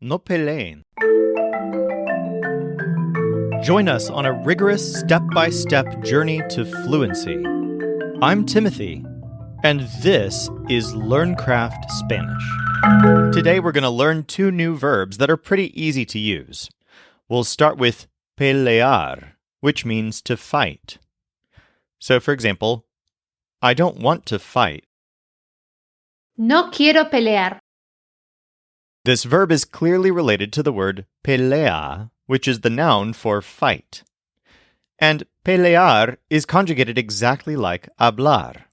No peleen. Join us on a rigorous step-by-step journey to fluency. I'm Timothy, and this is LearnCraft Spanish. Today we're going to learn two new verbs that are pretty easy to use. We'll start with pelear, which means to fight. So, for example, I don't want to fight. No quiero pelear. This verb is clearly related to the word pelea, which is the noun for fight. And pelear is conjugated exactly like hablar.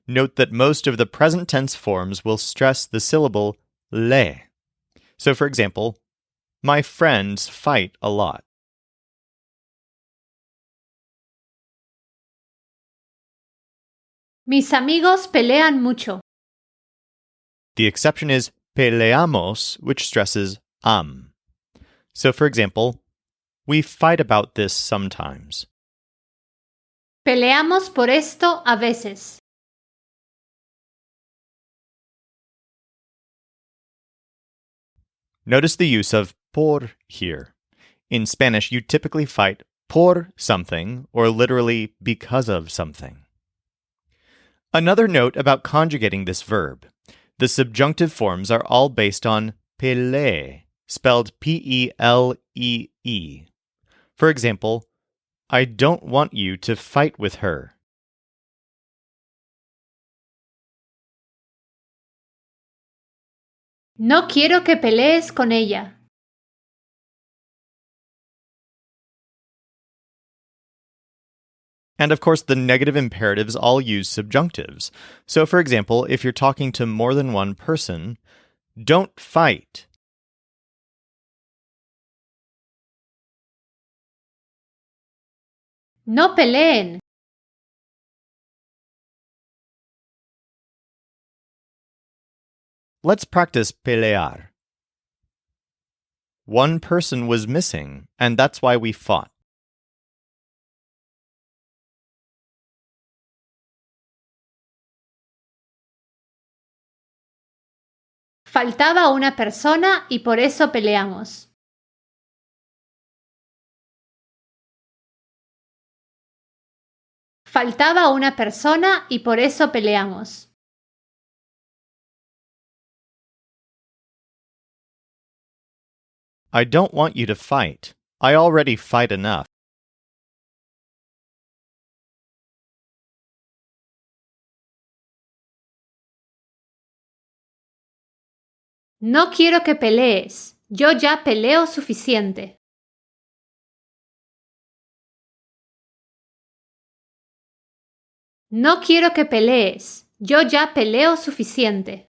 Note that most of the present tense forms will stress the syllable le. So, for example, my friends fight a lot. Mis amigos pelean mucho. The exception is peleamos, which stresses am. So, for example, we fight about this sometimes. Peleamos por esto a veces. Notice the use of por here. In Spanish, you typically fight por something, or literally because of something. Another note about conjugating this verb. The subjunctive forms are all based on pele, spelled P-E-L-E-E. For example, I don't want you to fight with her. No quiero que pelees con ella. And of course, the negative imperatives all use subjunctives. So, for example, if you're talking to more than one person, don't fight. No peleen. Let's practice pelear. One person was missing, and that's why we fought. Faltaba una persona y por eso peleamos. Faltaba una persona y por eso peleamos. I don't want you to fight. I already fight enough. No quiero que pelees. Yo ya peleo suficiente. No quiero que pelees. Yo ya peleo suficiente.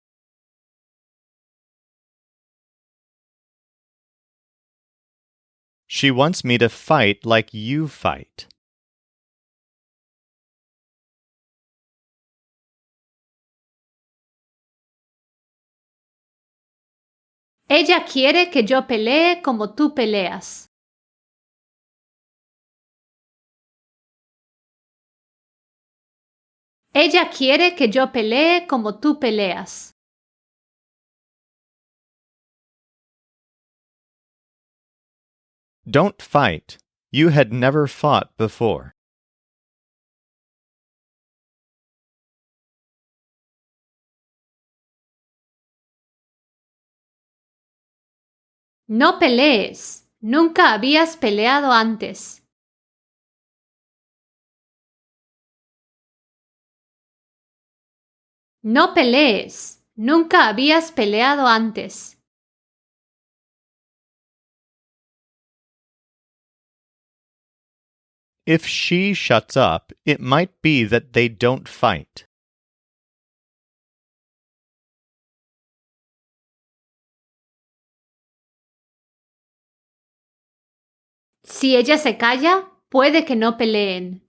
She wants me to fight like you fight. Ella quiere que yo pelee como tú peleas. Ella quiere que yo pelee como tú peleas. Don't fight. You had never fought before. No pelees. Nunca habías peleado antes. No pelees. Nunca habías peleado antes. If she shuts up, it might be that they don't fight. Si ella se calla, puede que no peleen.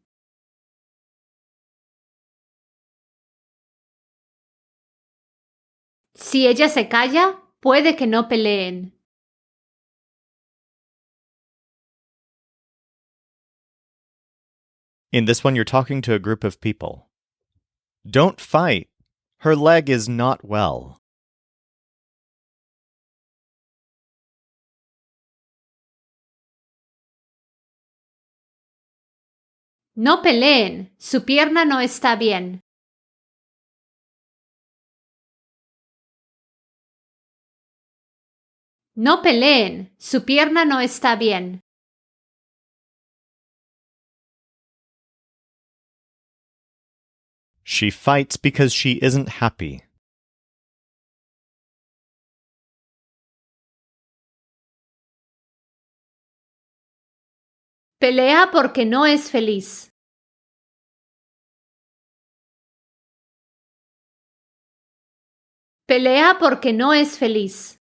Si ella se calla, puede que no peleen. In this one, you're talking to a group of people. Don't fight. Her leg is not well. No peleen, su pierna no está bien. No peleen, su pierna no está bien. She fights because she isn't happy. Pelea porque no es feliz. Pelea porque no es feliz.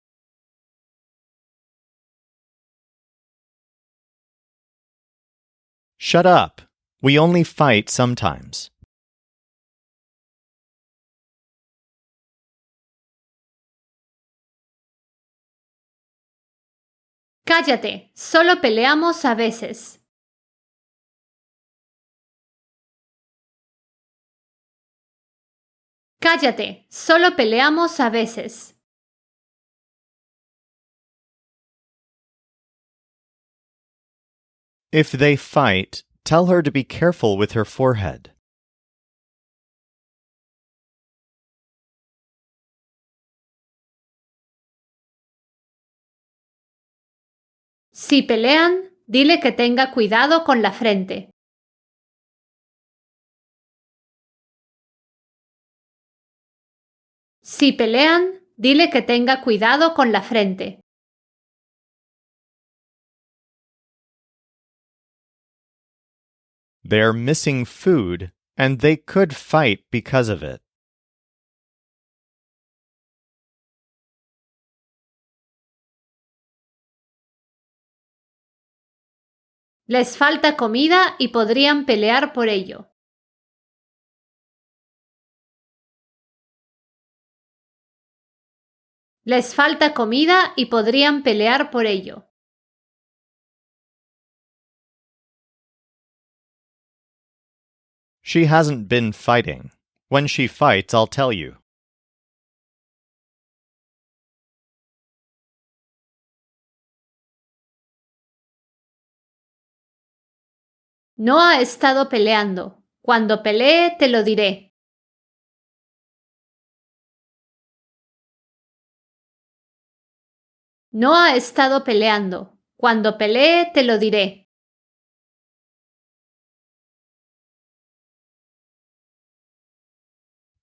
Shut up. We only fight sometimes. Cállate, solo peleamos a veces. Cállate, solo peleamos a veces. If they fight, tell her to be careful with her forehead. Si pelean, dile que tenga cuidado con la frente. Si pelean, dile que tenga cuidado con la frente. They're missing food, and they could fight because of it. Les falta comida y podrían pelear por ello. Les falta comida y podrían pelear por ello. She hasn't been fighting. When she fights, I'll tell you. No ha estado peleando. Cuando pelee, te lo diré. No ha estado peleando. Cuando pelee, te lo diré.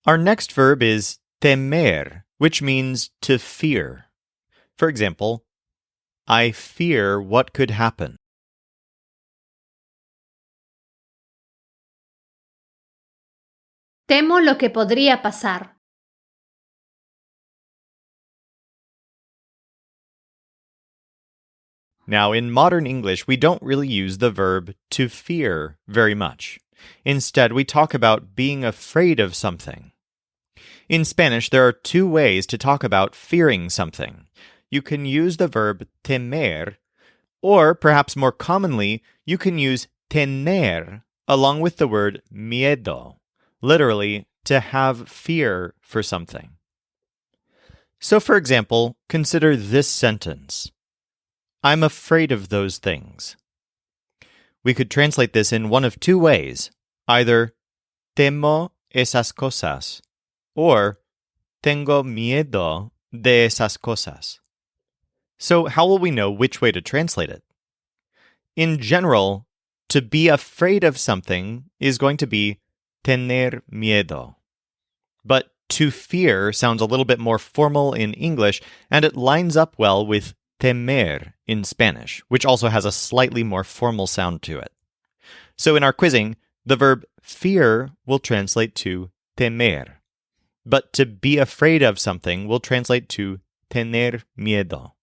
Our next verb is temer, which means to fear. For example, I fear what could happen. Temo lo que podría pasar. Now, in modern English, we don't really use the verb to fear very much. Instead, we talk about being afraid of something. In Spanish, there are two ways to talk about fearing something. You can use the verb temer, or perhaps more commonly, you can use tener along with the word miedo, literally, to have fear for something. So, for example, consider this sentence. I'm afraid of those things. We could translate this in one of two ways, either temo esas cosas or tengo miedo de esas cosas. So how will we know which way to translate it? In general, to be afraid of something is going to be tener miedo. But to fear sounds a little bit more formal in English, and it lines up well with temer in Spanish, which also has a slightly more formal sound to it. So in our quizzing, the verb fear will translate to temer, but to be afraid of something will translate to tener miedo.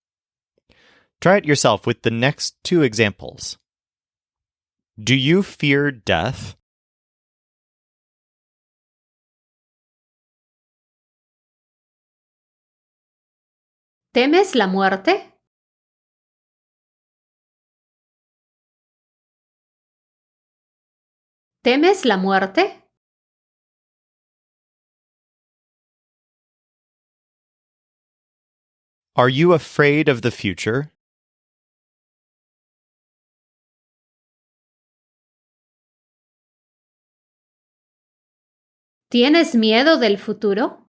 Try it yourself with the next two examples. Do you fear death? ¿Temes la muerte? ¿Temes la muerte? Are you afraid of the future? ¿Tienes miedo del futuro?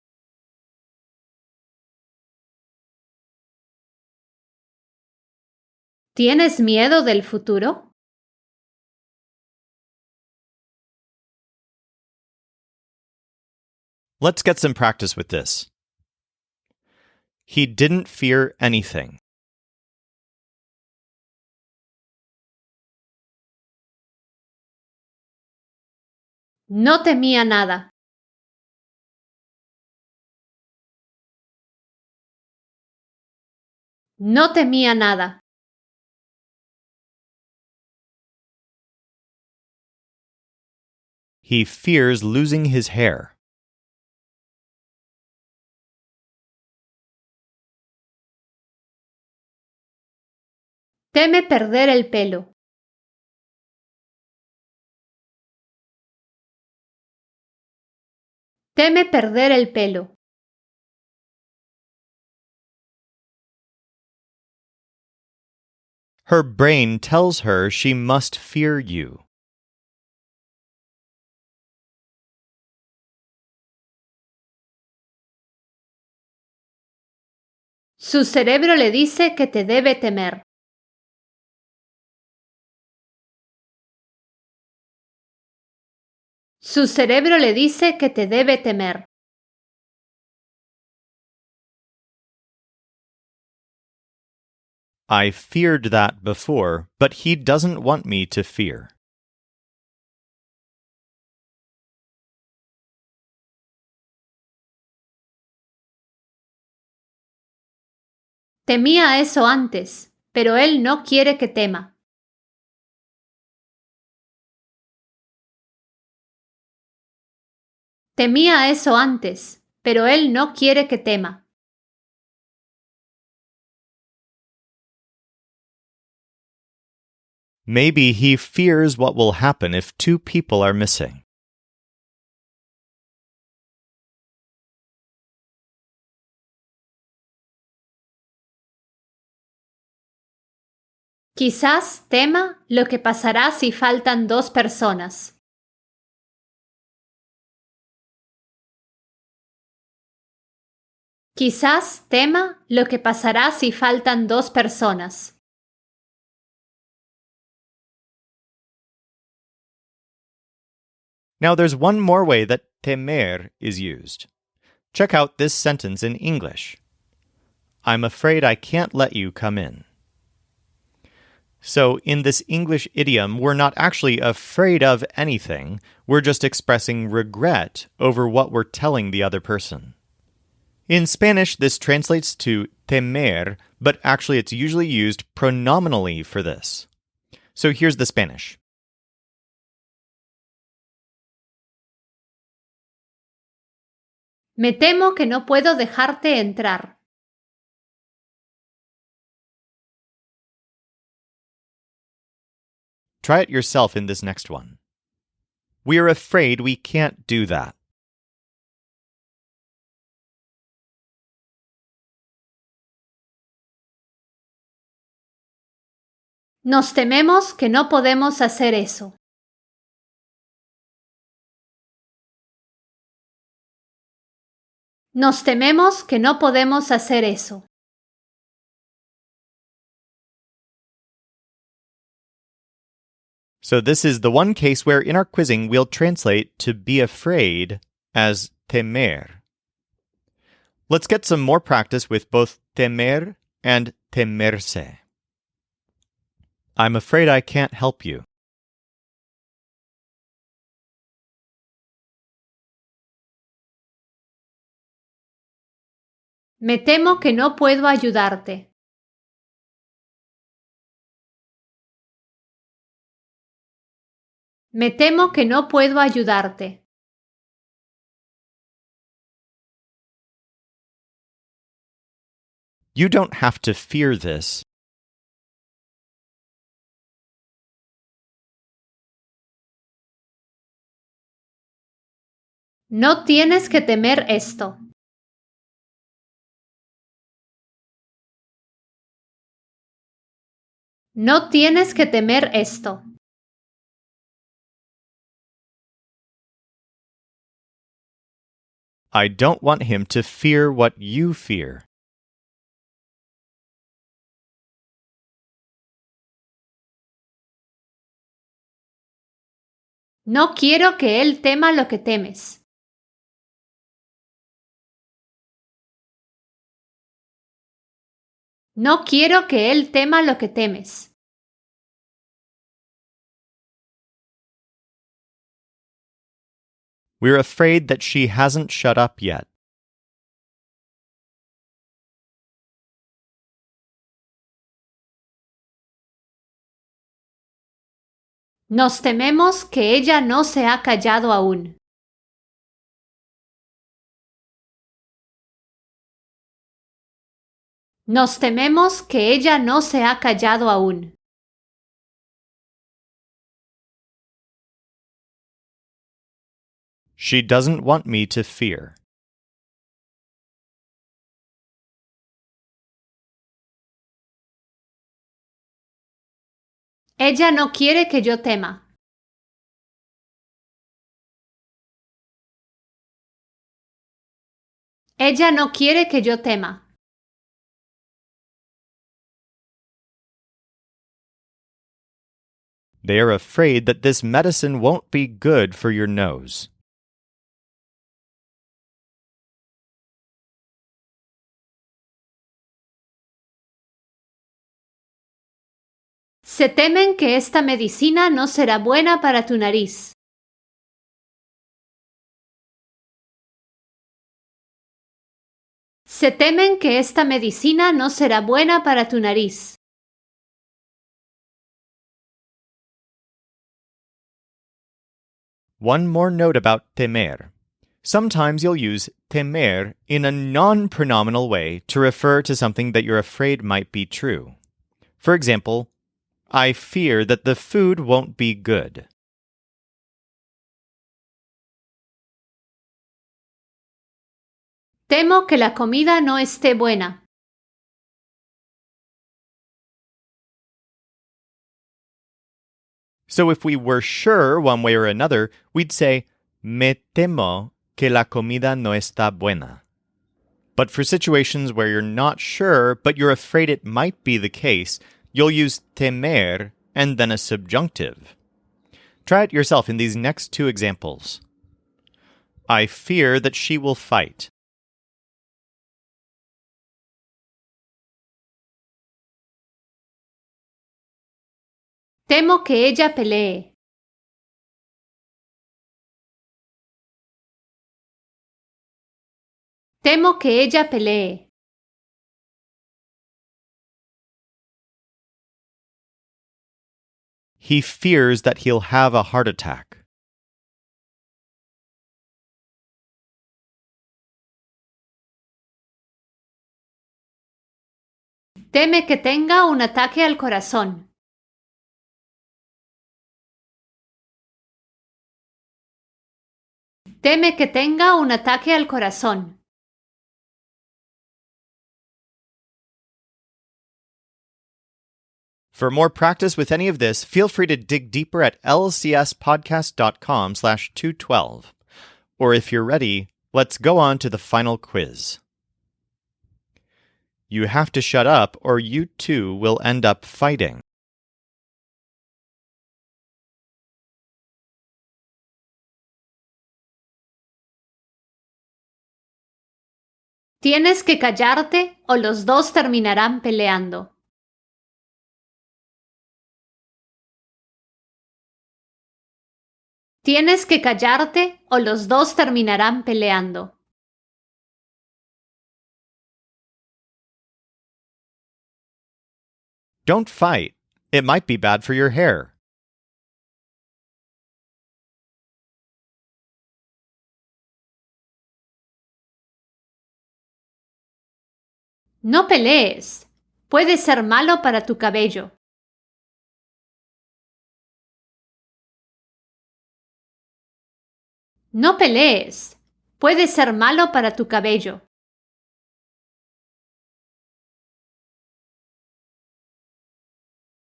¿Tienes miedo del futuro? Let's get some practice with this. He didn't fear anything. No temía nada. No temía nada. He fears losing his hair. Teme perder el pelo. Teme perder el pelo. Her brain tells her she must fear you. Su cerebro le dice que te debe temer. Su cerebro le dice que te debe temer. I feared that before, but he doesn't want me to fear. Temía eso antes, pero él no quiere que tema. Temía eso antes, pero él no quiere que tema. Maybe he fears what will happen if two people are missing. Quizás tema lo que pasará si faltan dos personas. Quizás tema lo que pasará si faltan dos personas. Now there's one more way that temer is used. Check out this sentence in English. I'm afraid I can't let you come in. So in this English idiom, we're not actually afraid of anything. We're just expressing regret over what we're telling the other person. In Spanish, this translates to temer, but actually it's usually used pronominally for this. So here's the Spanish. Me temo que no puedo dejarte entrar. Try it yourself in this next one. We're afraid we can't do that. Nos tememos que no podemos hacer eso. Nos tememos que no podemos hacer eso. So this is the one case where in our quizzing we'll translate to be afraid as temer. Let's get some more practice with both temer and temerse. I'm afraid I can't help you. Me temo que no puedo ayudarte. Me temo que no puedo ayudarte. You don't have to fear this. No tienes que temer esto. No tienes que temer esto. I don't want him to fear what you fear. No quiero que él tema lo que temes. No quiero que él tema lo que temes. We're afraid that she hasn't shut up yet. Nos tememos que ella no se ha callado aún. Nos tememos que ella no se ha callado aún. She doesn't want me to fear. Ella no quiere que yo tema. Ella no quiere que yo tema. They are afraid that this medicine won't be good for your nose. Se temen que esta medicina no será buena para tu nariz. Se temen que esta medicina no será buena para tu nariz. One more note about temer. Sometimes you'll use temer in a non-pronominal way to refer to something that you're afraid might be true. For example, I fear that the food won't be good. Temo que la comida no esté buena. So if we were sure one way or another, we'd say, me temo que la comida no está buena. But for situations where you're not sure, but you're afraid it might be the case, you'll use temer and then a subjunctive. Try it yourself in these next two examples. I fear that she will fight. Temo que ella pelee. Temo que ella pelee. He fears that he'll have a heart attack. Teme que tenga un ataque al corazón. Teme que tenga un ataque al corazón. For more practice with any of this, feel free to dig deeper at lcspodcast.com/212. Or if you're ready, let's go on to the final quiz. You have to shut up or you two will end up fighting. Tienes que callarte o los dos terminarán peleando. Tienes que callarte o los dos terminarán peleando. Don't fight. It might be bad for your hair. No pelees. Puede ser malo para tu cabello. No pelees. Puede ser malo para tu cabello.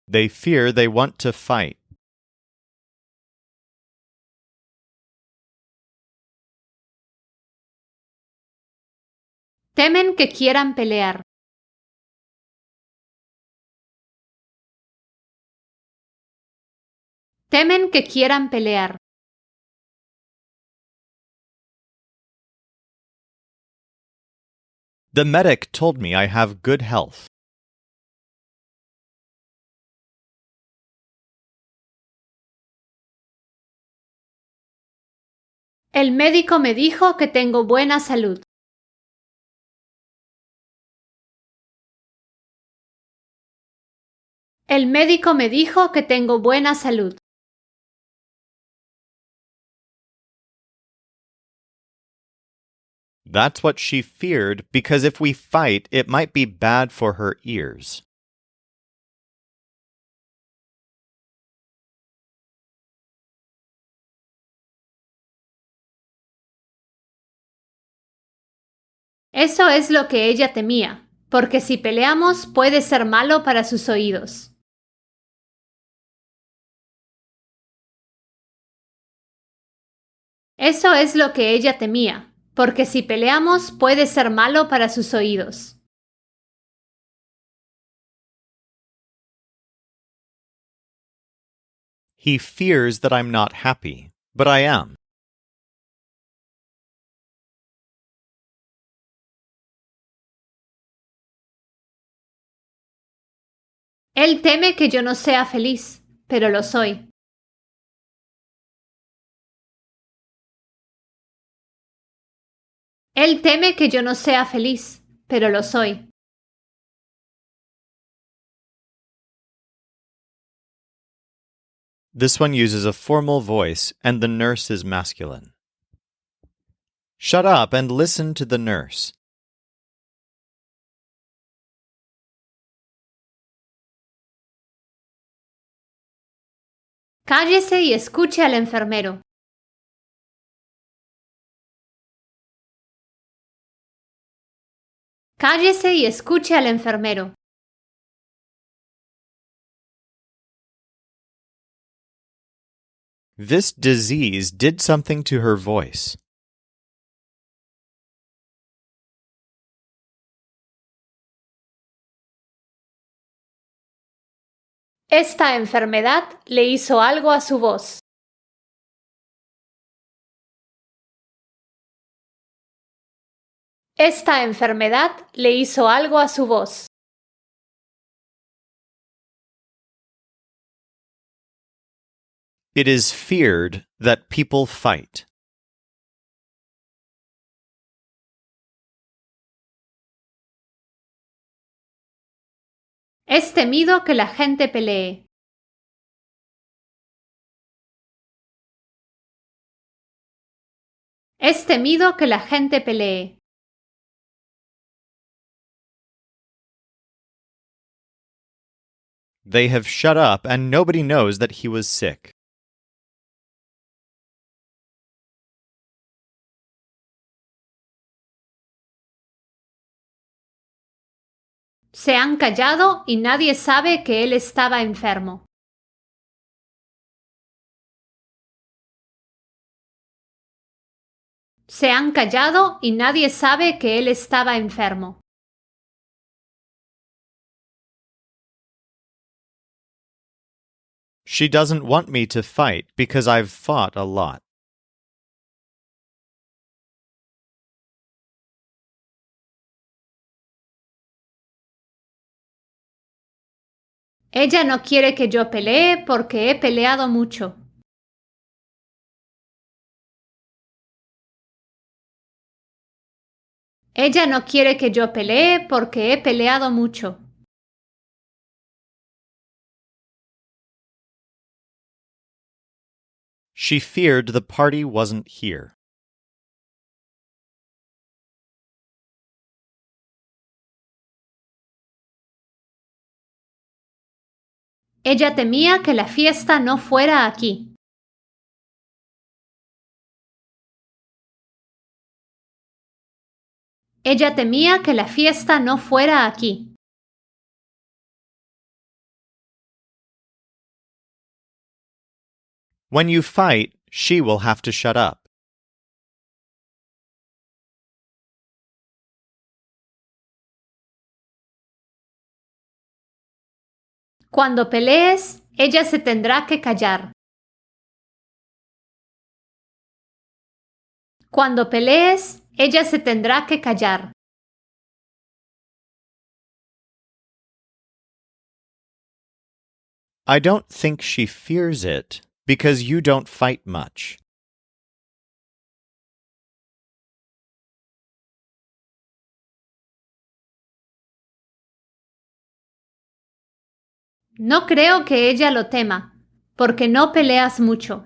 They fear they want to fight. Temen que quieran pelear. Temen que quieran pelear. The medic told me I have good health. El médico me dijo que tengo buena salud. El médico me dijo que tengo buena salud. That's what she feared because if we fight, it might be bad for her ears. Eso es lo que ella temía, porque si peleamos puede ser malo para sus oídos. Eso es lo que ella temía, porque si peleamos puede ser malo para sus oídos. He fears that I'm not happy, but I am. Él teme que yo no sea feliz, pero lo soy. Él teme que yo no sea feliz, pero lo soy. This one uses a formal voice, and the nurse is masculine. Shut up and listen to the nurse. Cállese y escuche al enfermero. Cállese y escuche al enfermero. This disease did something to her voice. Esta enfermedad le hizo algo a su voz. Esta enfermedad le hizo algo a su voz. It is feared that people fight. Es temido que la gente pelee. Es temido que la gente pelee. They have shut up and nobody knows that he was sick. Se han callado y nadie sabe que él estaba enfermo. Se han callado y nadie sabe que él estaba enfermo. She doesn't want me to fight because I've fought a lot. Ella no quiere que yo pelee porque he peleado mucho. Ella no quiere que yo pelee porque he peleado mucho. She feared the party wasn't here. Ella temía que la fiesta no fuera aquí. Ella temía que la fiesta no fuera aquí. When you fight, she will have to shut up. Cuando pelees, ella se tendrá que callar. Cuando pelees, ella se tendrá que callar. I don't think she fears it because you don't fight much. No creo que ella lo tema, porque no peleas mucho.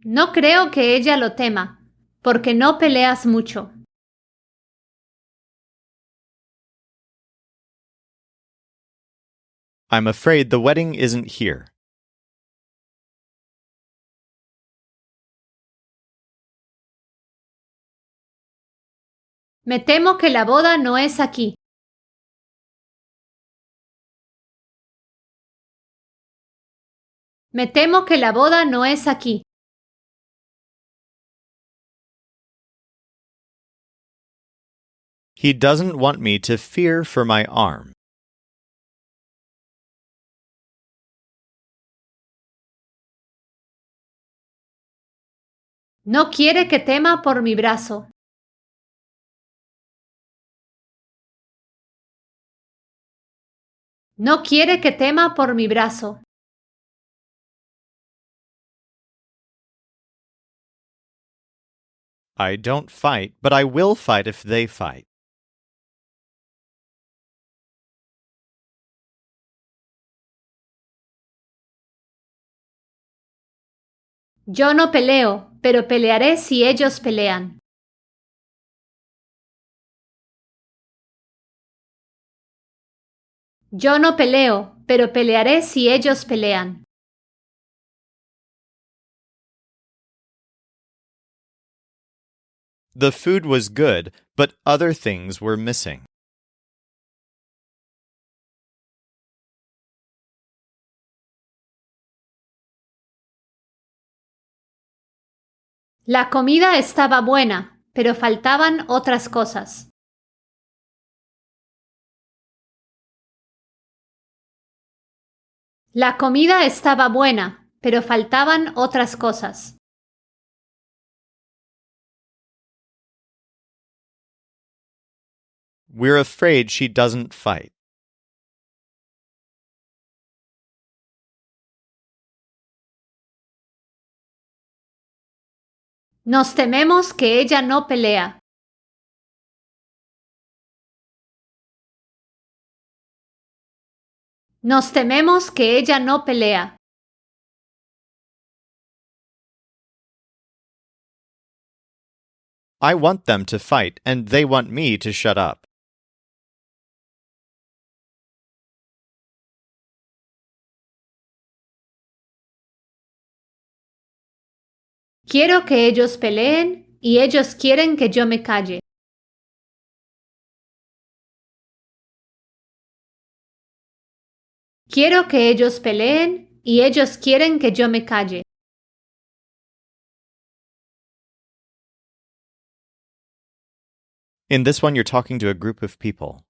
No creo que ella lo tema, porque no peleas mucho. I'm afraid the wedding isn't here. Me temo que la boda no es aquí. Me temo que la boda no es aquí. He doesn't want me to fear for my arm. No quiere que tema por mi brazo. No quiere que tema por mi brazo. I don't fight, but I will fight if they fight. Yo no peleo, pero pelearé si ellos pelean. Yo no peleo, pero pelearé si ellos pelean. The food was good, but other things were missing. La comida estaba buena, pero faltaban otras cosas. La comida estaba buena, pero faltaban otras cosas. We're afraid she doesn't fight. Nos tememos que ella no pelea. Nos tememos que ella no pelea. I want them to fight, and they want me to shut up. Quiero que ellos peleen y ellos quieren que yo me calle. Quiero que ellos peleen y ellos quieren que yo me calle. In this one, you're talking to a group of people.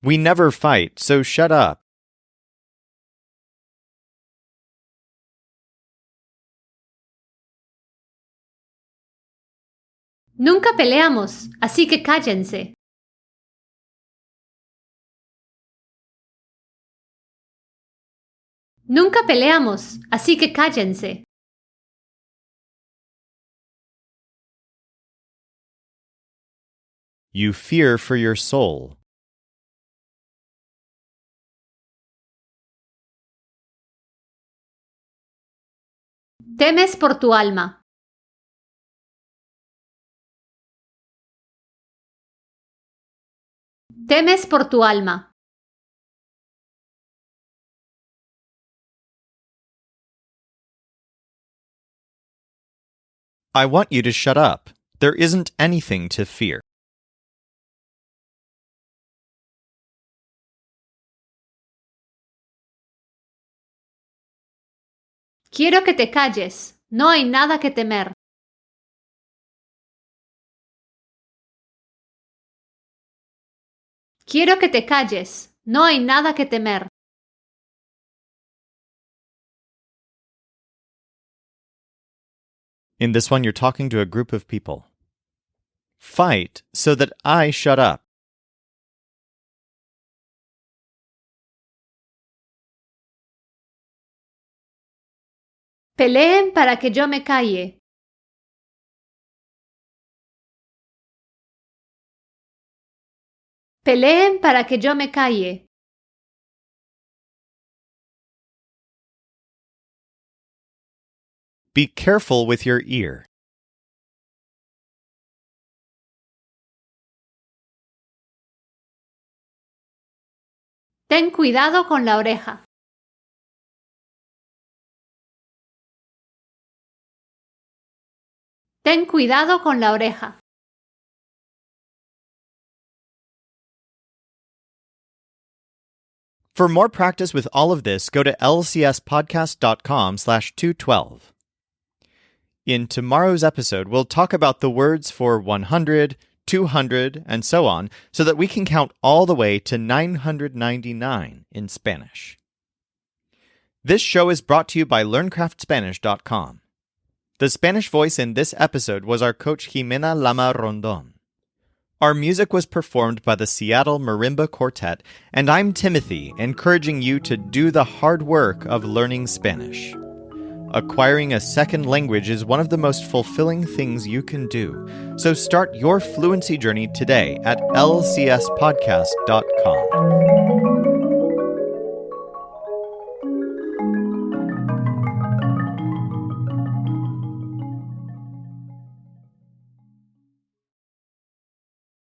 We never fight, so shut up. Nunca peleamos, así que cállense. Nunca peleamos, así que cállense. You fear for your soul. Temes por tu alma. Temes por tu alma. I want you to shut up. There isn't anything to fear. Quiero que te calles. No hay nada que temer. Quiero que te calles. No hay nada que temer. In this one, you're talking to a group of people. Fight so that I shut up. Peleen para que yo me calle. Peleen para que yo me calle. Be careful with your ear. Ten cuidado con la oreja. Ten cuidado con la oreja. For more practice with all of this, go to lcspodcast.com/212. In tomorrow's episode, we'll talk about the words for 100, 200, and so on, so that we can count all the way to 999 in Spanish. This show is brought to you by LearnCraftSpanish.com. The Spanish voice in this episode was our coach Jimena Lama Rondon. Our music was performed by the Seattle Marimba Quartet, and I'm Timothy, encouraging you to do the hard work of learning Spanish. Acquiring a second language is one of the most fulfilling things you can do, so start your fluency journey today at lcspodcast.com.